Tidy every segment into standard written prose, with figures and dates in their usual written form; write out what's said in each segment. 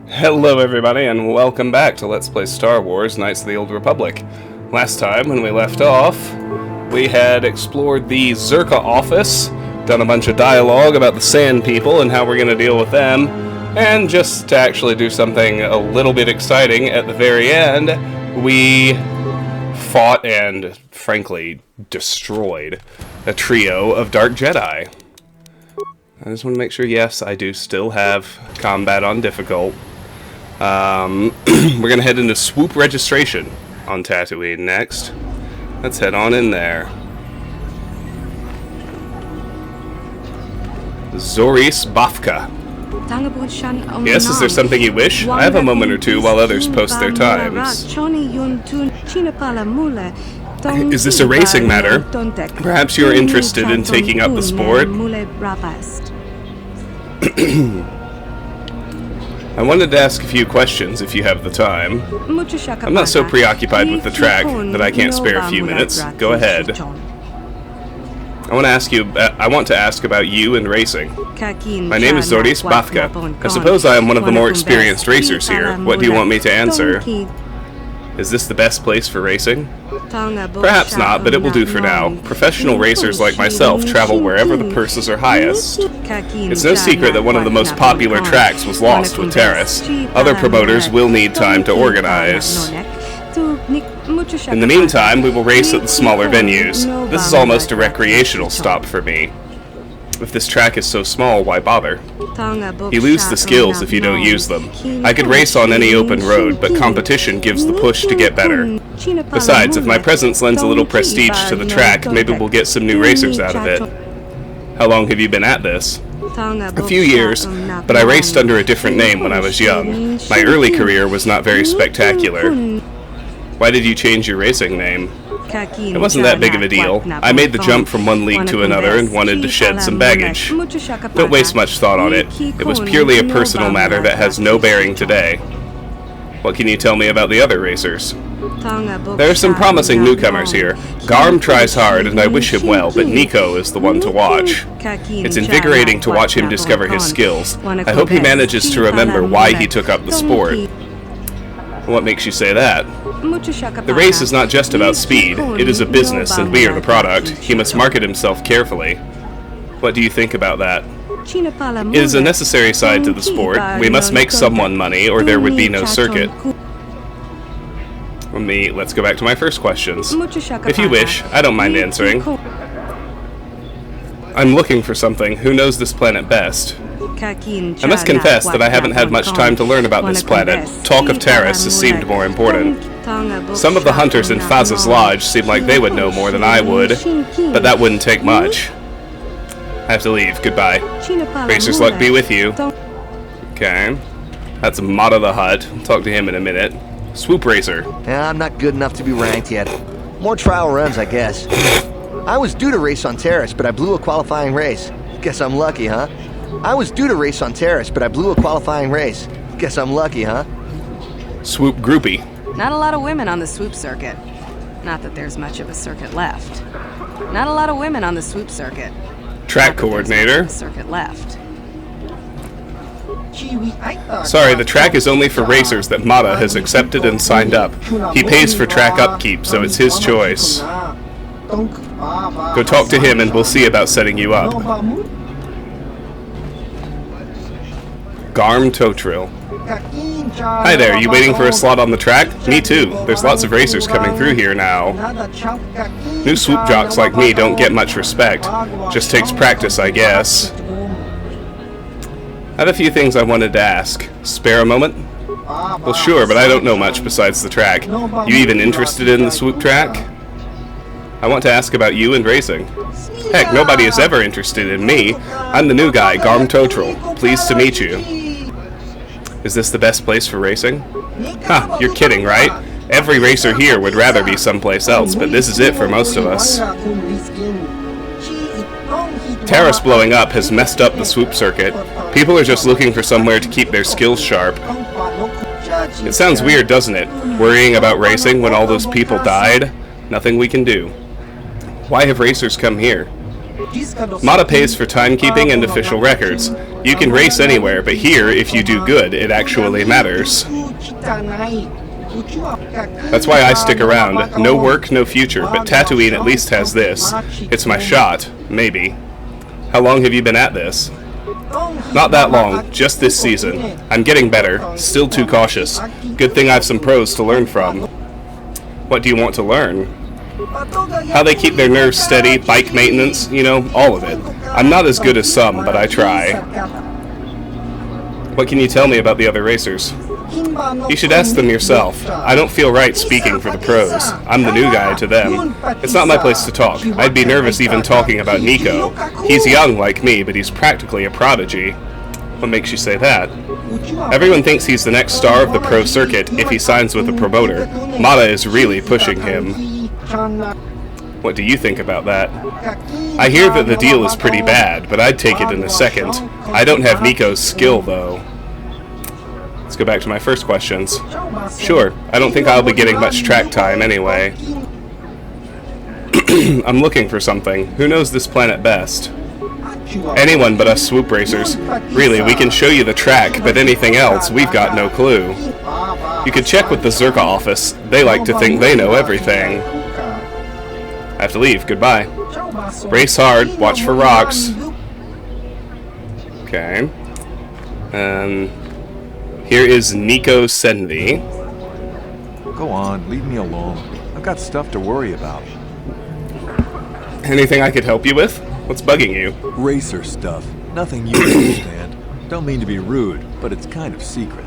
Hello everybody, and welcome back to Let's Play Star Wars Knights of the Old Republic. Last time, when we left off, we had explored the Zerka office, done a bunch of dialogue about the Sand People and how we're going to deal with them, and just to actually do something a little bit exciting at the very end, we fought and, frankly, destroyed a trio of Dark Jedi. I just want to make sure, yes, I do still have combat on difficult. We're going to head into Swoop registration on Tatooine next. Let's head on in there. Zoris Bafka. Yes, is there something you wish? I have a moment or two while others post their times. Is this a racing matter? Perhaps you're interested in taking up the sport? I wanted to ask a few questions if you have the time. I'm not so preoccupied with the track that I can't spare a few minutes. Go ahead. I want to ask about you and racing. My name is Zoris Bafka. I suppose I am one of the more experienced racers here. What do you want me to answer? Is this the best place for racing? Perhaps not, but it will do for now. Professional racers like myself travel wherever the purses are highest. It's no secret that one of the most popular tracks was lost with Terrace. Other promoters will need time to organize. In the meantime, we will race at the smaller venues. This is almost a recreational stop for me. If this track is so small, why bother? You lose the skills if you don't use them. I could race on any open road, but competition gives the push to get better. Besides, if my presence lends a little prestige to the track, maybe we'll get some new racers out of it. How long have you been at this? A few years, but I raced under a different name when I was young. My early career was not very spectacular. Why did you change your racing name? It wasn't that big of a deal. I made the jump from one league to another and wanted to shed some baggage. Don't waste much thought on it. It was purely a personal matter that has no bearing today. What can you tell me about the other racers? There are some promising newcomers here. Garm tries hard and I wish him well, but Nico is the one to watch. It's invigorating to watch him discover his skills. I hope he manages to remember why he took up the sport. What makes you say that? The race is not just about speed, it is a business and we are the product. He must market himself carefully. What do you think about that? It is a necessary side to the sport. We must make someone money or there would be no circuit. Let's go back to my first questions. If you wish, I don't mind answering. I'm looking for something. Who knows this planet best? I must confess that I haven't had much time to learn about this planet. Talk of Terrace has seemed more important. Some of the hunters in Faz's Lodge seem like they would know more than I would, but that wouldn't take much. I have to leave. Goodbye. Racer's luck be with you. Okay. That's Mata the Hutt. I'll talk to him in a minute. Swoop Racer. Yeah, I'm not good enough to be ranked yet. More trial runs, I guess. I was due to race on Terrace, but I blew a qualifying race. Guess I'm lucky, huh? I was due to race on Terrace, but I blew a qualifying race. Guess I'm lucky, huh? Swoop Groupie. Not a lot of women on the swoop circuit. Not that there's much of a circuit left. Not a lot of women on the swoop circuit. Track coordinator. Circuit left. Sorry, the track is only for racers that Mata has accepted and signed up. He pays for track upkeep, so it's his choice. Go talk to him and we'll see about setting you up. Garm Totril. Hi there, you waiting for a slot on the track? Me too. There's lots of racers coming through here now. New swoop jocks like me don't get much respect. Just takes practice, I guess. I have a few things I wanted to ask. Spare a moment? Well, sure, but I don't know much besides the track. You even interested in the swoop track? I want to ask about you and racing. Heck, nobody is ever interested in me. I'm the new guy, Garm Totril. Pleased to meet you. Is this the best place for racing? Huh, you're kidding, right? Every racer here would rather be someplace else, but this is it for most of us. Terrace blowing up has messed up the swoop circuit. People are just looking for somewhere to keep their skills sharp. It sounds weird, doesn't it? Worrying about racing when all those people died? Nothing we can do. Why have racers come here? Mata pays for timekeeping and official records. You can race anywhere, but here, if you do good, it actually matters. That's why I stick around. No work, no future, but Tatooine at least has this. It's my shot, maybe. How long have you been at this? Not that long, just this season. I'm getting better, still too cautious. Good thing I have some pros to learn from. What do you want to learn? How they keep their nerves steady, bike maintenance, you know, all of it. I'm not as good as some, but I try. What can you tell me about the other racers? You should ask them yourself. I don't feel right speaking for the pros. I'm the new guy to them. It's not my place to talk. I'd be nervous even talking about Nico. He's young like me, but he's practically a prodigy. What makes you say that? Everyone thinks he's the next star of the pro circuit if he signs with a promoter. Mata is really pushing him. What do you think about that? I hear that the deal is pretty bad, but I'd take it in a second. I don't have Nico's skill, though. Let's go back to my first questions. Sure, I don't think I'll be getting much track time anyway. I'm looking for something. Who knows this planet best? Anyone but us swoop racers. Really, we can show you the track, but anything else, we've got no clue. You could check with the Zerka office. They like to think they know everything. I have to leave. Goodbye. Race hard. Watch for rocks. Okay. Here is Nico Senvi. Go on, leave me alone. I've got stuff to worry about. Anything I could help you with? What's bugging you? Racer stuff. Nothing you understand. Don't mean to be rude, but it's kind of secret.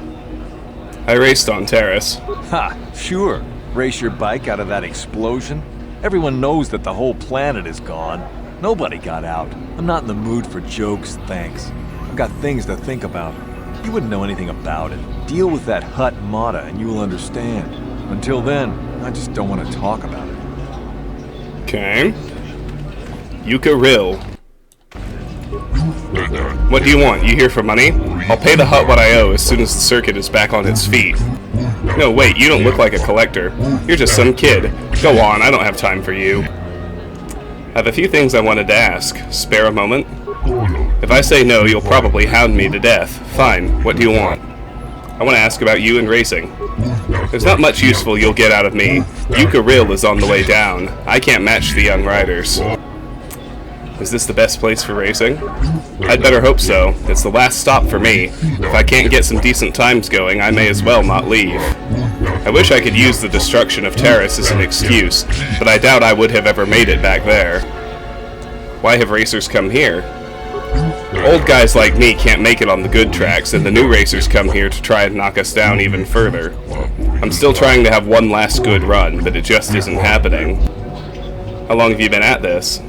I raced on Terrace. Ha! Sure. Race your bike out of that explosion? Everyone knows that the whole planet is gone. Nobody got out. I'm not in the mood for jokes, thanks. I've got things to think about. You wouldn't know anything about it. Deal with that Hut Mata and you will understand. Until then, I just don't want to talk about it. Okay. Yuka Rill. What do you want? You here for money? I'll pay the Hut what I owe as soon as the circuit is back on its feet. No, wait, you don't look like a collector. You're just some kid. Go on, I don't have time for you. I have a few things I wanted to ask. Spare a moment? If I say no, you'll probably hound me to death. Fine, what do you want? I want to ask about you and racing. There's not much useful you'll get out of me. Yuka Rill is on the way down. I can't match the young riders. Is this the best place for racing? I'd better hope so. It's the last stop for me. If I can't get some decent times going, I may as well not leave. I wish I could use the destruction of Terrace as an excuse, but I doubt I would have ever made it back there. Why have racers come here? Old guys like me can't make it on the good tracks, and the new racers come here to try and knock us down even further. I'm still trying to have one last good run, but it just isn't happening. How long have you been at this?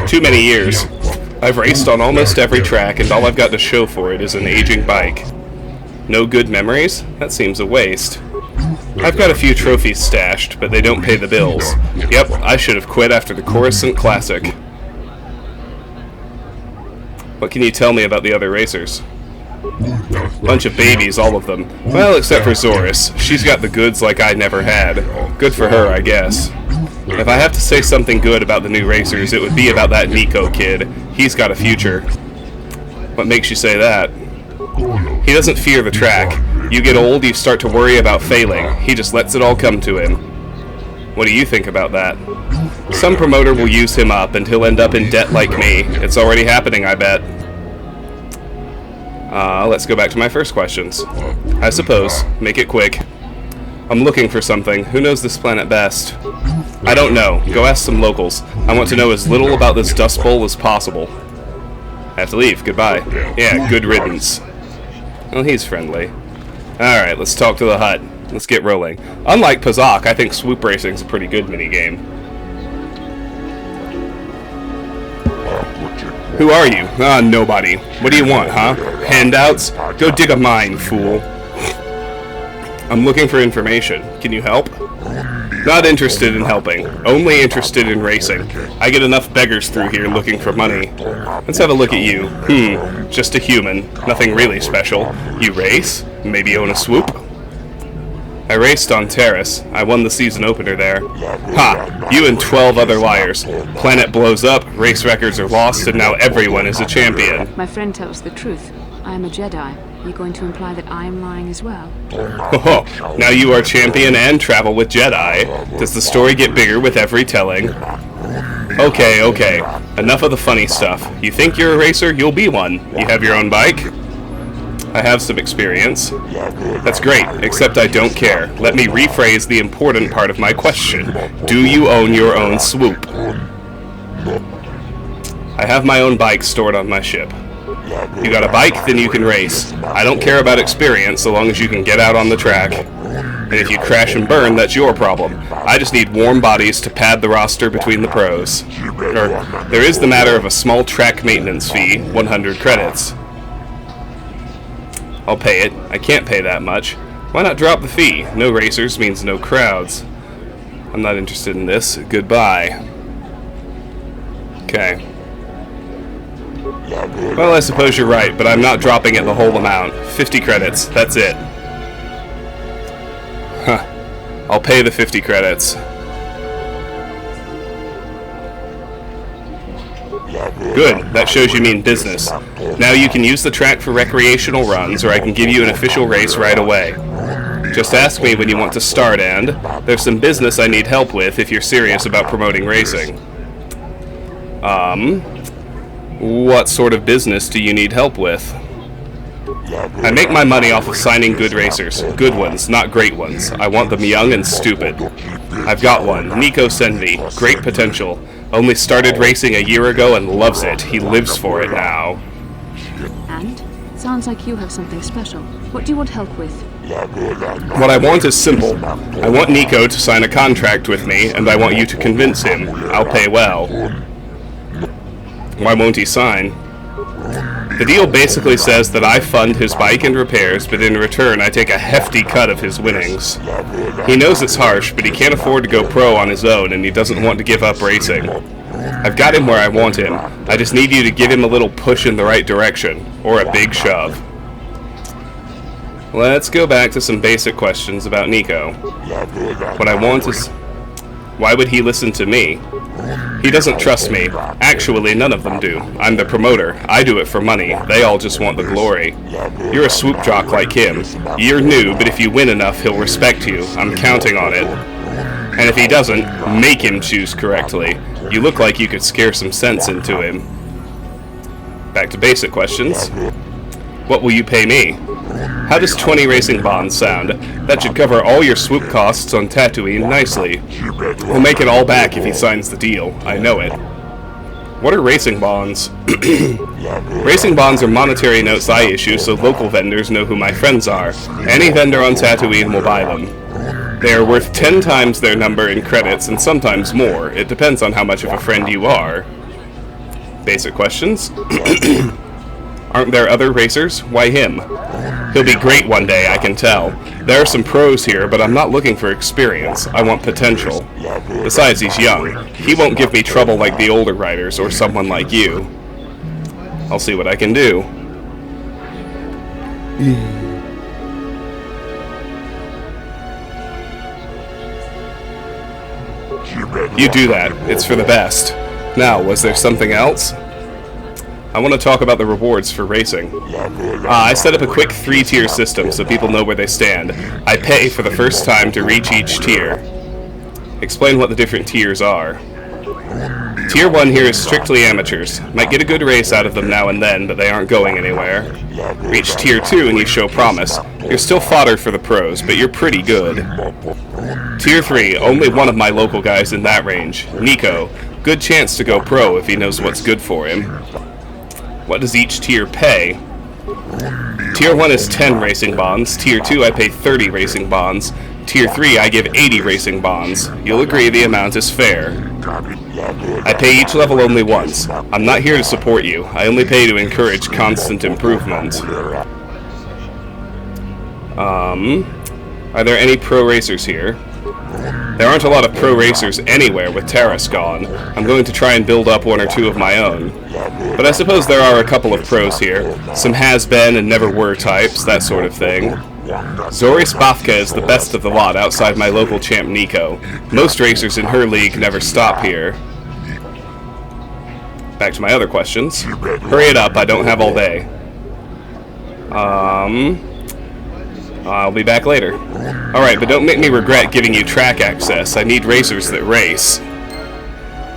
Too many years. I've raced on almost every track, and all I've got to show for it is an aging bike. No good memories? That seems a waste. I've got a few trophies stashed, but they don't pay the bills. Yep, I should have quit after the Coruscant Classic. What can you tell me about the other racers? Bunch of babies, all of them. Well, except for Zoris. She's got the goods like I never had. Good for her, I guess. If I have to say something good about the new racers, it would be about that Nico kid. He's got a future. What makes you say that? He doesn't fear the track. You get old, you start to worry about failing. He just lets it all come to him. What do you think about that? Some promoter will use him up, and he'll end up in debt like me. It's already happening, I bet. Let's go back to my first questions. I suppose. Make it quick. I'm looking for something. Who knows this planet best? I don't know. Go ask some locals. I want to know as little about this Dust Bowl as possible. I have to leave. Goodbye. Yeah, good riddance. Well, he's friendly. Alright, let's talk to the Hut. Let's get rolling. Unlike Pazak, I think Swoop Racing's a pretty good minigame. Who are you? Nobody. What do you want, huh? Handouts? Go dig a mine, fool. I'm looking for information. Can you help? Not interested in helping. Only interested in racing. I get enough beggars through here looking for money. Let's have a look at you. Just a human. Nothing really special. You race? Maybe own a swoop? I raced on Terrace. I won the season opener there. Ha! You and 12 other liars. Planet blows up, race records are lost, and now everyone is a champion. My friend tells the truth. I am a Jedi. Are you going to imply that I am lying as well? Oh, now you are champion and travel with Jedi. Does the story get bigger with every telling? Okay. Enough of the funny stuff. You think you're a racer? You'll be one. You have your own bike? I have some experience. That's great, except I don't care. Let me rephrase the important part of my question. Do you own your own Swoop? I have my own bike stored on my ship. You got a bike, then you can race. I don't care about experience so long as you can get out on the track. And if you crash and burn, that's your problem. I just need warm bodies to pad the roster between the pros. There is the matter of a small track maintenance fee, 100 credits. I'll pay it. I can't pay that much. Why not drop the fee? No racers means no crowds. I'm not interested in this. Goodbye. Okay. Well, I suppose you're right, but I'm not dropping it the whole amount. 50 credits. That's it. Huh. I'll pay the 50 credits. Good, that shows you mean business. Now you can use the track for recreational runs, or I can give you an official race right away. Just ask me when you want to start, and there's some business I need help with if you're serious about promoting racing. What sort of business do you need help with? I make my money off of signing good racers. Good ones, not great ones. I want them young and stupid. I've got one, Nico Quest. Great potential. Only started racing a year ago and loves it. He lives for it now. And? Sounds like you have something special. What do you want help with? What I want is simple. I want Nico to sign a contract with me, and I want you to convince him. I'll pay well. Why won't he sign? The deal basically says that I fund his bike and repairs, but in return I take a hefty cut of his winnings. He knows it's harsh, but he can't afford to go pro on his own, and he doesn't want to give up racing. I've got him where I want him. I just need you to give him a little push in the right direction, or a big shove. Let's go back to some basic questions about Nico. What I want is... why would he listen to me? He doesn't trust me. Actually, none of them do. I'm the promoter. I do it for money. They all just want the glory. You're a swoop jock like him. You're new, but if you win enough, he'll respect you. I'm counting on it. And if he doesn't, make him choose correctly. You look like you could scare some sense into him. Back to basic questions. What will you pay me? How does 20 racing bonds sound? That should cover all your swoop costs on Tatooine nicely. We'll make it all back if he signs the deal. I know it. What are racing bonds? Racing bonds are monetary notes I issue so local vendors know who my friends are. Any vendor on Tatooine will buy them. They are worth 10 times their number in credits and sometimes more. It depends on how much of a friend you are. Basic questions? Aren't there other racers? Why him? He'll be great one day, I can tell. There are some pros here, but I'm not looking for experience. I want potential. Besides, he's young. He won't give me trouble like the older riders or someone like you. I'll see what I can do. You do that. It's for the best. Now, was there something else? I want to talk about the rewards for racing. I set up a quick 3-tier system so people know where they stand. I pay for the first time to reach each tier. Explain what the different tiers are. Tier 1 here is strictly amateurs. Might get a good race out of them now and then, but they aren't going anywhere. Reach Tier 2 and you show promise. You're still fodder for the pros, but you're pretty good. Tier 3, only one of my local guys in that range, Nico. Good chance to go pro if he knows what's good for him. What does each tier pay? Tier 1 is 10 racing bonds. Tier 2 I pay 30 racing bonds. Tier 3 I give 80 racing bonds. You'll agree the amount is fair. I pay each level only once. I'm not here to support you. I only pay to encourage constant improvement. Are there any pro racers here? There aren't a lot of pro racers anywhere with Terrace gone. I'm going to try and build up 1 or 2 of my own. But I suppose there are a couple of pros here. Some has-been and never-were types, that sort of thing. Zori Spafka is the best of the lot outside my local champ Nico. Most racers in her league never stop here. Back to my other questions. Hurry it up, I don't have all day. I'll be back later. Alright, but don't make me regret giving you track access. I need racers that race.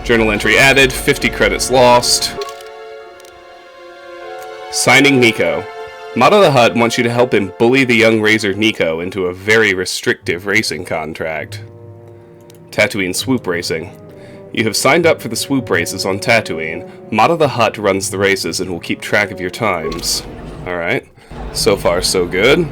Journal entry added, 50 credits lost. Signing Nico. Mata the Hutt wants you to help him bully the young racer Nico into a very restrictive racing contract. Tatooine Swoop Racing. You have signed up for the swoop races on Tatooine. Mata the Hutt runs the races and will keep track of your times. Alright. So far, so good.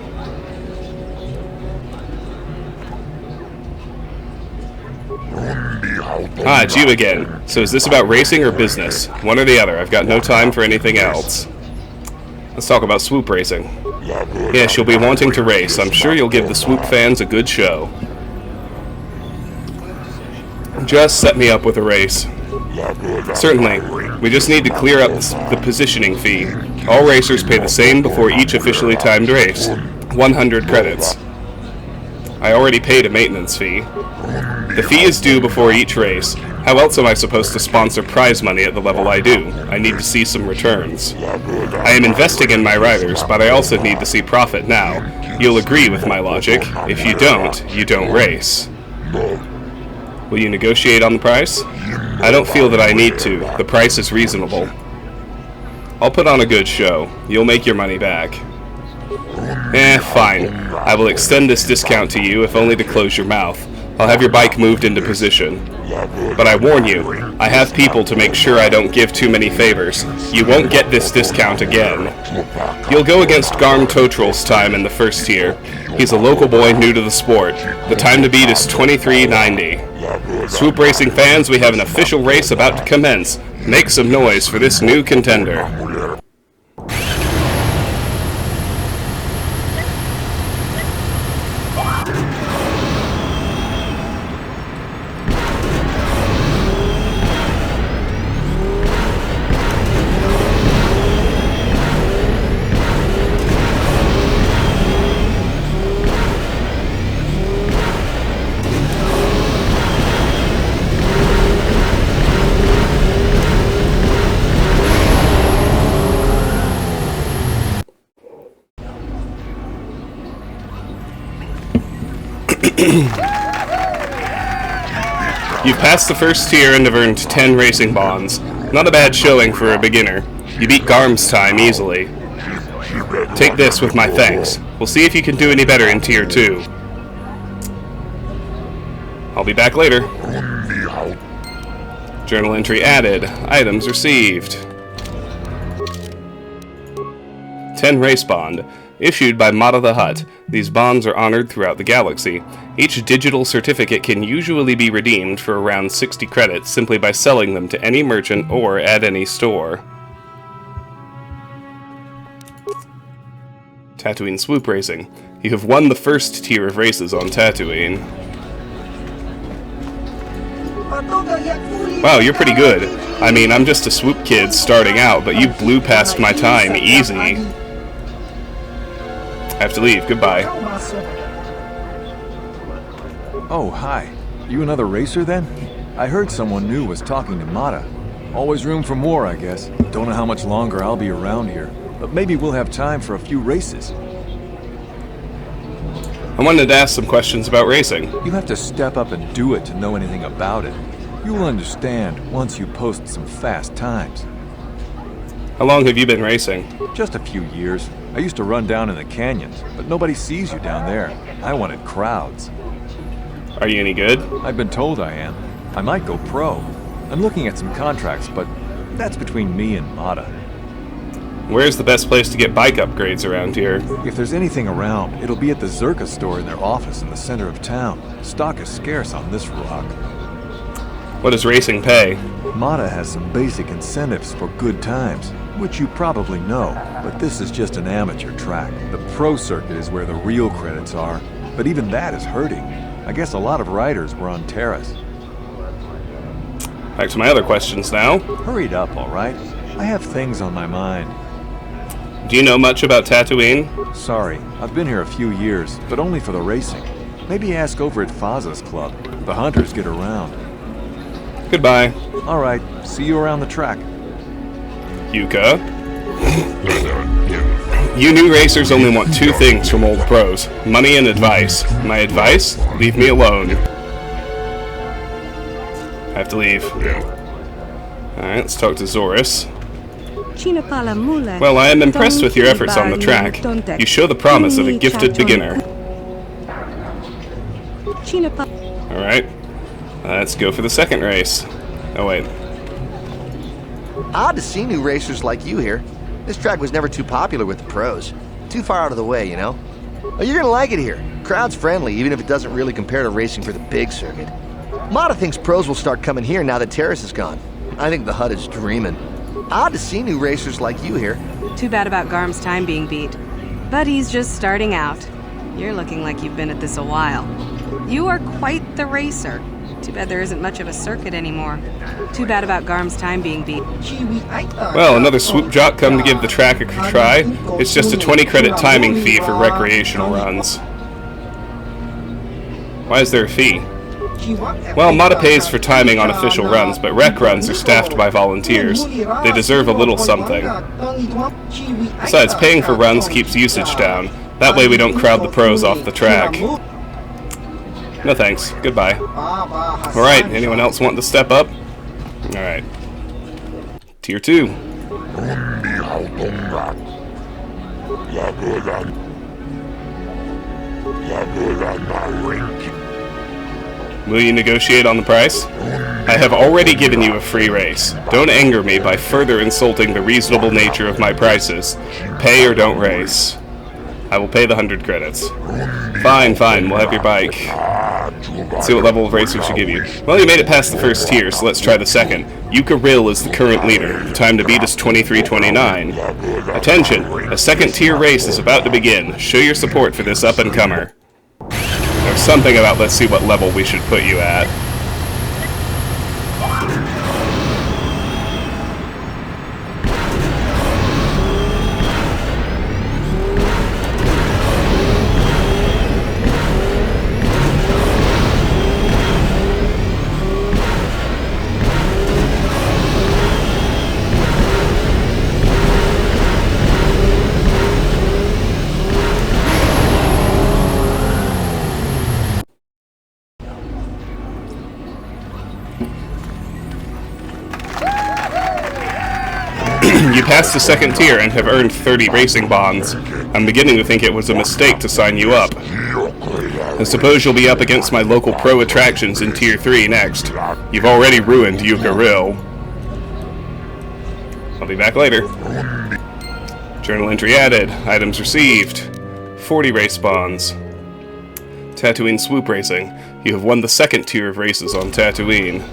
Ah, it's you again. So is this about racing or business? One or the other. I've got no time for anything else. Let's talk about swoop racing. Yes, you'll be wanting to race. I'm sure you'll give the swoop fans a good show. Just set me up with a race. Certainly. We just need to clear up the positioning fee. All racers pay the same before each officially timed race. 100 credits. I already paid a maintenance fee. The fee is due before each race. How else am I supposed to sponsor prize money at the level I do? I need to see some returns. I am investing in my riders, but I also need to see profit now. You'll agree with my logic. If you don't race. Will you negotiate on the price? I don't feel that I need to. The price is reasonable. I'll put on a good show. You'll make your money back. Fine. I will extend this discount to you, if only to close your mouth. I'll have your bike moved into position. But I warn you, I have people to make sure I don't give too many favors. You won't get this discount again. You'll go against Garm Totral's time in the first tier. He's a local boy new to the sport. The time to beat is 23:90. Swoop Racing fans, we have an official race about to commence. Make some noise for this new contender. You've passed the first tier and have earned 10 racing bonds. Not a bad showing for a beginner. You beat Garm's time easily. Take this with my thanks. We'll see if you can do any better in tier 2. I'll be back later. Journal entry added. Items received. 10 race bond. Issued by Mata the Hutt. These bonds are honored throughout the galaxy. Each digital certificate can usually be redeemed for around 60 credits simply by selling them to any merchant or at any store. Tatooine Swoop Racing. You have won the first tier of races on Tatooine. Wow, you're pretty good. I mean, I'm just a swoop kid starting out, but you blew past my time easy. I have to leave. Goodbye. Oh, hi. You another racer then? I heard someone new was talking to Mata. Always room for more, I guess. Don't know how much longer I'll be around here, but maybe we'll have time for a few races. I wanted to ask some questions about racing. You have to step up and do it to know anything about it. You'll understand once you post some fast times. How long have you been racing? Just a few years. I used to run down in the canyons, but nobody sees you down there. I wanted crowds. Are you any good? I've been told I am. I might go pro. I'm looking at some contracts, but that's between me and Mata. Where's the best place to get bike upgrades around here? If there's anything around, it'll be at the Zerka store in their office in the center of town. Stock is scarce on this rock. What does racing pay? Mata has some basic incentives for good times, which you probably know, but this is just an amateur track. The pro circuit is where the real credits are, but even that is hurting. I guess a lot of riders were on Terrace. Back to my other questions now. Hurry it up, all right? I have things on my mind. Do you know much about Tatooine? Sorry, I've been here a few years, but only for the racing. Maybe ask over at Faza's club. The hunters get around. Goodbye. Alright, see you around the track. Yuka. You new racers only want two things from old pros. Money and advice. My advice? Leave me alone. I have to leave. Alright, let's talk to Zoris. Well, I am impressed with your efforts on the track. You show the promise of a gifted beginner. Alright. Let's go for the second race. Oh, wait. Odd to see new racers like you here. This track was never too popular with the pros. Too far out of the way, you know? Oh, you're gonna like it here. Crowd's friendly, even if it doesn't really compare to racing for the big circuit. Mata thinks pros will start coming here now that Terrace is gone. I think the HUD is dreaming. Odd to see new racers like you here. Too bad about Garm's time being beat. But he's just starting out. You're looking like you've been at this a while. You are quite the racer. Too bad there isn't much of a circuit anymore. Too bad about Garm's time being beat. Well, another swoop jock come to give the track a try. It's just a 20 credit timing fee for recreational runs. Why is there a fee? Well, Mata pays for timing on official runs, but rec runs are staffed by volunteers. They deserve a little something. Besides, paying for runs keeps usage down. That way we don't crowd the pros off the track. No thanks. Goodbye. Alright, anyone else want to step up? Alright. Tier 2. Will you negotiate on the price? I have already given you a free race. Don't anger me by further insulting the reasonable nature of my prices. Pay or don't race. I will pay the 100 credits. Fine, we'll have your bike. Let's see what level of race we should give you. Well, you made it past the first tier, so let's try the second. Yuka Rill is the current leader. The time to beat is 23:29. Attention! A second tier race is about to begin. Show your support for this up-and-comer. There's something about let's see what level we should put you at. You passed the second tier and have earned 30 racing bonds. I'm beginning to think it was a mistake to sign you up. I suppose you'll be up against my local pro attractions in Tier 3 next. You've already ruined Yuka Rill. I'll be back later. Journal entry added. Items received. 40 race bonds. Tatooine Swoop Racing. You have won the second tier of races on Tatooine.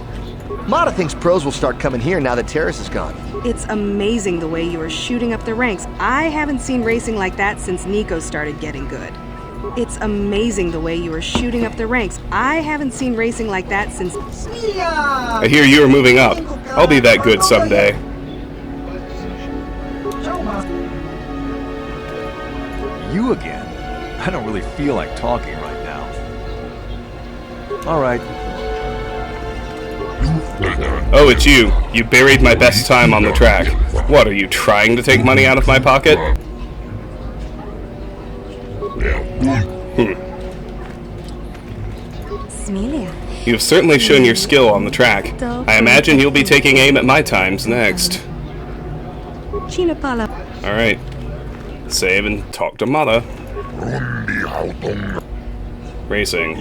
Mata thinks pros will start coming here now that Terrace is gone. It's amazing the way you are shooting up the ranks. I haven't seen racing like that since Nico started getting good. It's amazing the way you are shooting up the ranks. I haven't seen racing like that since... I hear you are moving up. I'll be that good someday. You again? I don't really feel like talking right now. Alright. Oh, it's you. You buried my best time on the track. What, are you trying to take money out of my pocket? You have certainly shown your skill on the track. I imagine you'll be taking aim at my times next. Alright. Save and talk to Mata. Racing.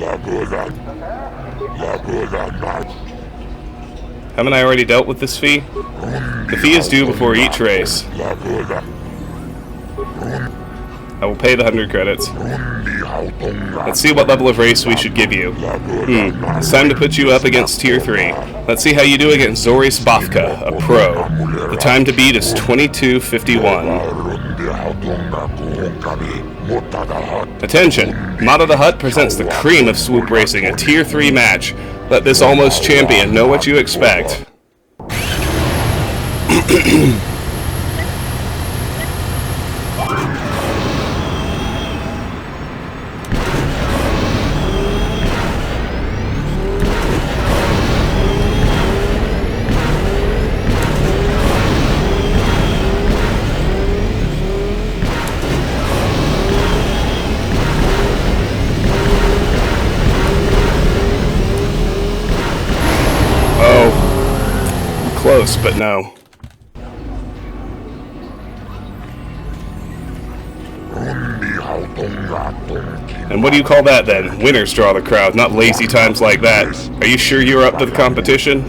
Haven't I already dealt with this fee? The fee is due before each race. I will pay the 100 credits. Let's see what level of race we should give you. It's time to put you up against Tier 3. Let's see how you do against Zoris Bafka, a pro. The time to beat is 22:51. Attention! Mata the Hutt presents the cream of Swoop Racing, a Tier 3 match. Let this almost champion know what you expect. close, but no. And what do you call that then? Winners draw the crowd, not lazy times like that. Are you sure you're up to the competition?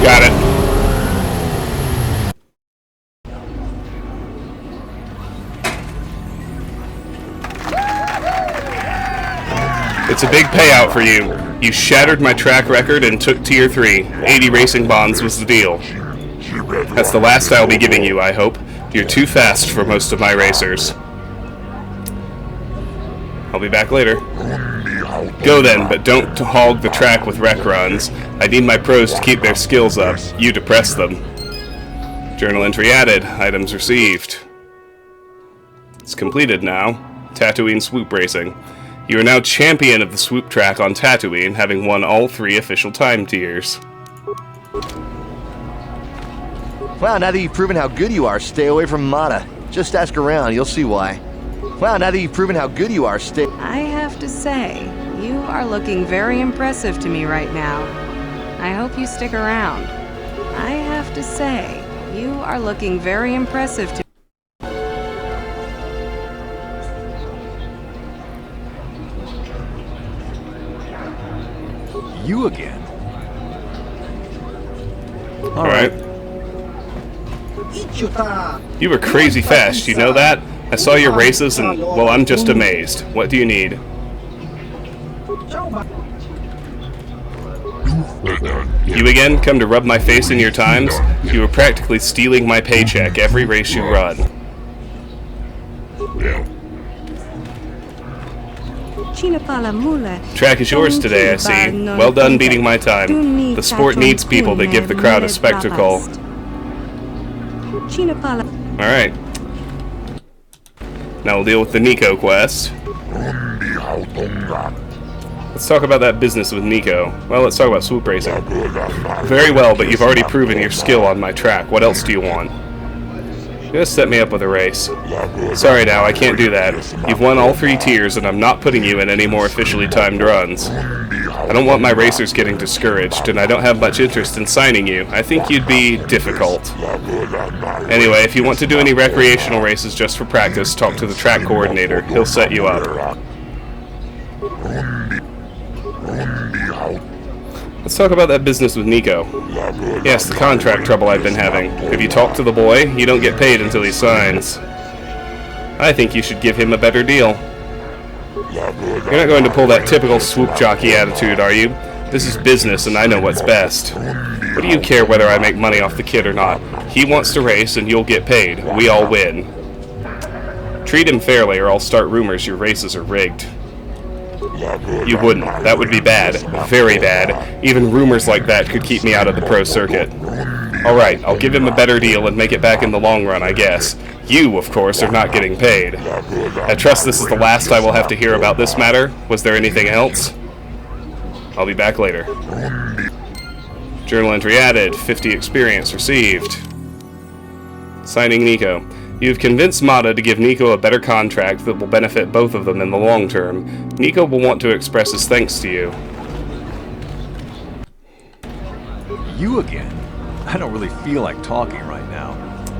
Got it. It's a big payout for you. You shattered my track record and took Tier 3. 80 racing bonds was the deal. That's the last I'll be giving you, I hope. You're too fast for most of my racers. I'll be back later. Go then, but don't hog the track with wreck runs. I need my pros to keep their skills up. You depress them. Journal entry added. Items received. It's completed now. Tatooine Swoop Racing. You are now champion of the swoop track on Tatooine, having won all 3 official time tiers. Wow, now that you've proven how good you are, stay away from Mata. Just ask around, you'll see why. Wow, now that you've proven how good you are, stay... I have to say, you are looking very impressive to me right now. I hope you stick around. I have to say, you are looking very impressive to me. You again? Alright. You were crazy fast, you know that? I saw your races and, well, I'm just amazed. What do you need? You again? Come to rub my face in your times? You were practically stealing my paycheck every race you run. Track is yours today, I see. Well done beating my time. The sport needs people that give the crowd a spectacle. Alright. Now we'll deal with the Nico Quest. Let's talk about that business with Nico. Well, let's talk about Swoop Racing. Very well, but you've already proven your skill on my track. What else do you want? Just set me up with a race. Sorry now, I can't do that. You've won all 3 tiers and I'm not putting you in any more officially timed runs. I don't want my racers getting discouraged, and I don't have much interest in signing you. I think you'd be difficult. Anyway, if you want to do any recreational races just for practice, talk to the track coordinator. He'll set you up. Let's talk about that business with Nico. Yes, the contract trouble I've been having. Have you talked to the boy? You don't get paid until he signs. I think you should give him a better deal. You're not going to pull that typical swoop jockey attitude, are you? This is business and I know what's best. What do you care whether I make money off the kid or not? He wants to race and you'll get paid. We all win. Treat him fairly or I'll start rumors your races are rigged. You wouldn't. That would be bad. Very bad. Even rumors like that could keep me out of the pro circuit. Alright, I'll give him a better deal and make it back in the long run, I guess. You, of course, are not getting paid. I trust this is the last I will have to hear about this matter. Was there anything else? I'll be back later. Journal entry added. 50 experience received. Signing Nico. You've convinced Mata to give Nico a better contract that will benefit both of them in the long term. Nico will want to express his thanks to you. You again? I don't really feel like talking right now.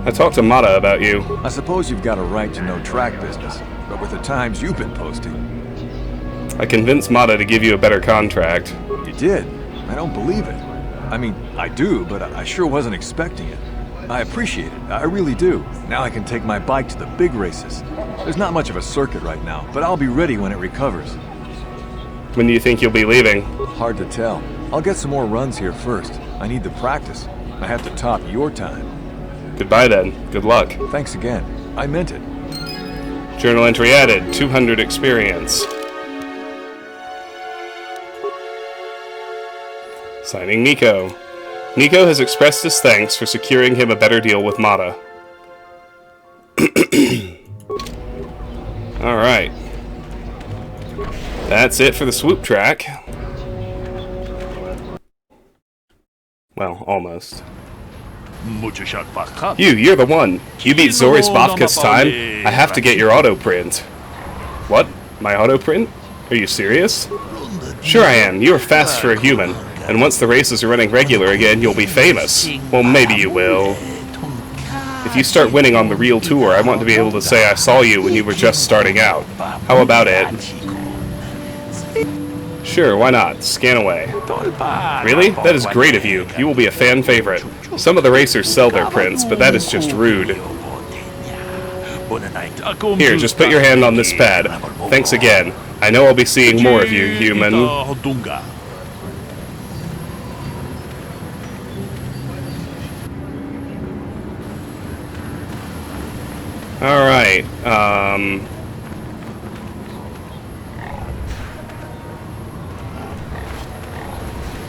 I talked to Mata about you. I suppose you've got a right to know track business, but with the times you've been posting. I convinced Mata to give you a better contract. You did? I don't believe it. I mean, I do, but I sure wasn't expecting it. I appreciate it, I really do. Now I can take my bike to the big races. There's not much of a circuit right now, but I'll be ready when it recovers. When do you think you'll be leaving? Hard to tell. I'll get some more runs here first. I need the practice. I have to top your time. Goodbye then. Good luck. Thanks again. I meant it. Journal entry added. 200 experience. Signing Nico. Nico has expressed his thanks for securing him a better deal with Mata. Alright. That's it for the swoop track. Well, almost. You're the one. You beat Zori's Bafka's time. I have to get your auto print. What? My auto print? Are you serious? Sure I am. You are fast for a human. And once the races are running regular again, you'll be famous. Well, maybe you will. If you start winning on the real tour, I want to be able to say I saw you when you were just starting out. How about it? Sure, why not? Scan away. Really? That is great of you. You will be a fan favorite. Some of the racers sell their prints, but that is just rude. Here, just put your hand on this pad. Thanks again. I know I'll be seeing more of you, human. Alright,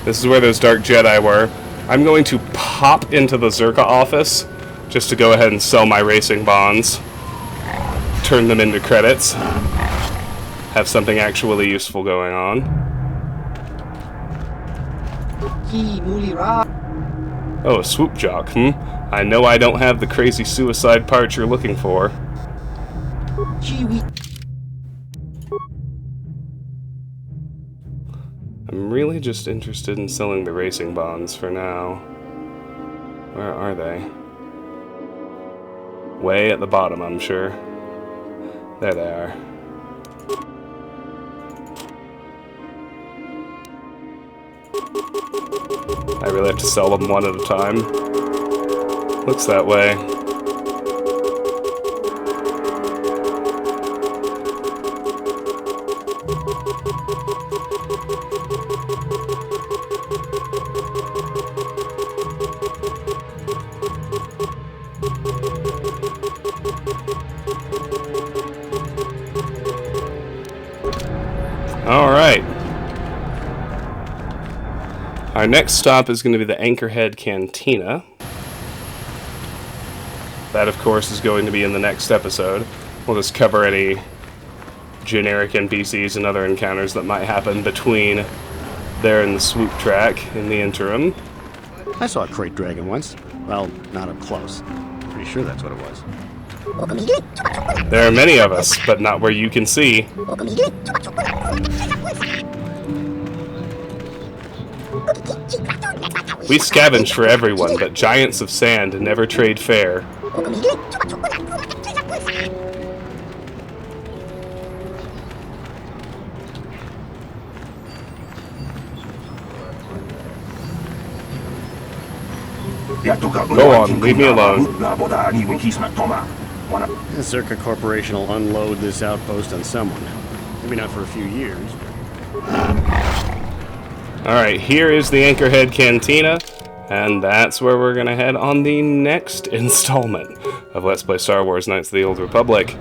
this is where those Dark Jedi were. I'm going to pop into the Zerka office just to go ahead and sell my racing bonds. Turn them into credits. Have something actually useful going on. Oh, a swoop jock, I know I don't have the crazy suicide parts you're looking for. I'm really just interested in selling the racing bonds for now. Where are they? Way at the bottom, I'm sure. There they are. I really have to sell them one at a time. Looks that way. All right. Our next stop is going to be the Anchorhead Cantina. That, of course, is going to be in the next episode. We'll just cover any generic NPCs and other encounters that might happen between there and the swoop track in the interim. I saw a crate dragon once. Well, not up close. Pretty sure that's what it was. There are many of us, but not where you can see. We scavenge for everyone, but giants of sand never trade fair. Go on, leave me alone. The Zerka Corporation will unload this outpost on someone. Maybe not for a few years. Alright, here is the Anchorhead Cantina, and that's where we're going to head on the next installment of Let's Play Star Wars Knights of the Old Republic.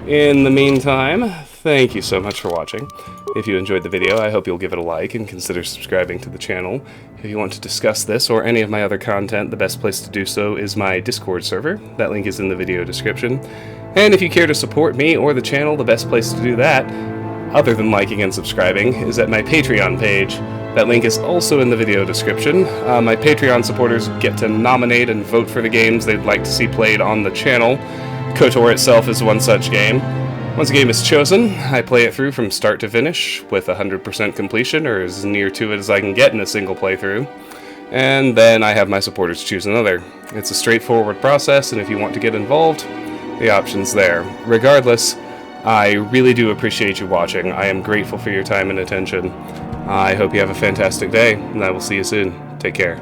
In the meantime, thank you so much for watching. If you enjoyed the video, I hope you'll give it a like and consider subscribing to the channel. If you want to discuss this or any of my other content, the best place to do so is my Discord server. That link is in the video description. And if you care to support me or the channel, the best place to do that, other than liking and subscribing, is at my Patreon page. That link is also in the video description. My Patreon supporters get to nominate and vote for the games they'd like to see played on the channel. KOTOR itself is one such game. Once a game is chosen, I play it through from start to finish with 100% completion, or as near to it as I can get in a single playthrough. And then I have my supporters choose another. It's a straightforward process, and if you want to get involved, the option's there. Regardless, I really do appreciate you watching. I am grateful for your time and attention. I hope you have a fantastic day, and I will see you soon. Take care.